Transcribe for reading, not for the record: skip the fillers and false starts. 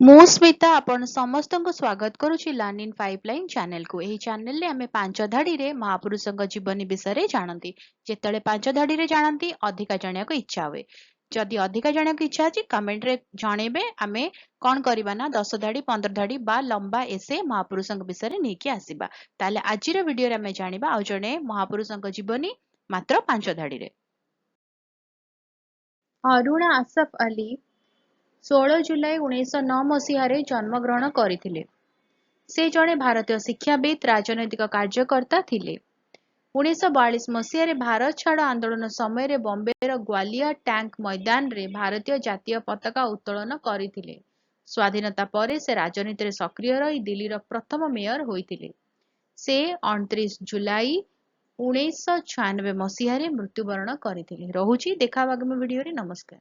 ମୁଁ ସ୍ମିତା ଆପଣ ସମସ୍ତଙ୍କୁ ସ୍ୱାଗତ କରୁଛି ଲର୍ନ ଇନ୍ ପାଇପଲାଇନ୍ ଚ୍ୟାନେଲକୁ। ଏହି ଚ୍ୟାନେଲରେ ଆମେ ପାଞ୍ଚ ଧାଡ଼ିରେ ମହାପୁରୁଷଙ୍କ ଜୀବନୀ ବିଷୟରେ ଜାଣନ୍ତି। ଯେତେବେଳେ ପାଞ୍ଚ ଧାଡ଼ିରେ ଜାଣନ୍ତି ଅଧିକା ଜାଣିବାକୁ ଇଚ୍ଛା ହୁଏ। ଯଦି ଅଧିକା ଜାଣିବାକୁ ଇଚ୍ଛା ଅଛି କମେଣ୍ଟରେ ଜଣେଇବେ। ଆମେ କ'ଣ କରିବା ନା 10 ଧାଡ଼ି 15 ଧାଡ଼ି ବା ଲମ୍ବା ଏସେ ମହାପୁରୁଷଙ୍କ ବିଷୟରେ ନେଇକି ଆସିବା। ତାହେଲେ ଆଜିର ଭିଡ଼ିଓରେ ଆମେ ଜାଣିବା ଆଉ ଜଣେ ମହାପୁରୁଷଙ୍କ ଜୀବନୀ ମାତ୍ର 5 ଧାଡ଼ିରେ। ଅରୁଣା ଆସଫ ଅଲି 16 ଜୁଲାଇ 1909 ମସିହାରେ ଜନ୍ମଗ୍ରହଣ କରିଥିଲେ। ସେ ଜଣେ ଭାରତୀୟ ଶିକ୍ଷାବିତ୍, ରାଜନୈତିକ କାର୍ଯ୍ୟକର୍ତ୍ତା ଥିଲେ। 1942 ମସିହାରେ ଭାରତ ଛାଡ଼ ଆନ୍ଦୋଳନ ସମୟରେ ବମ୍ବେର ଗ୍ୱାଲିୟର ଟ୍ୟାଙ୍କ ମୈଦାନରେ ଭାରତୀୟ ଜାତୀୟ ପତାକା ଉତ୍ତୋଳନ କରିଥିଲେ। ସ୍ୱାଧୀନତା ପରେ ସେ ରାଜନୀତିରେ ସକ୍ରିୟ ରହି ଦିଲ୍ଲୀର ପ୍ରଥମ ମେୟର ହୋଇଥିଲେ। ସେ 29 ଜୁଲାଇ 1996 ମସିହାରେ ମୃତ୍ୟୁବରଣ କରିଥିଲେ। ରହୁଛି, ଦେଖା ହବ ଆଗାମୀ ଭିଡ଼ିଓରେ। ନମସ୍କାର।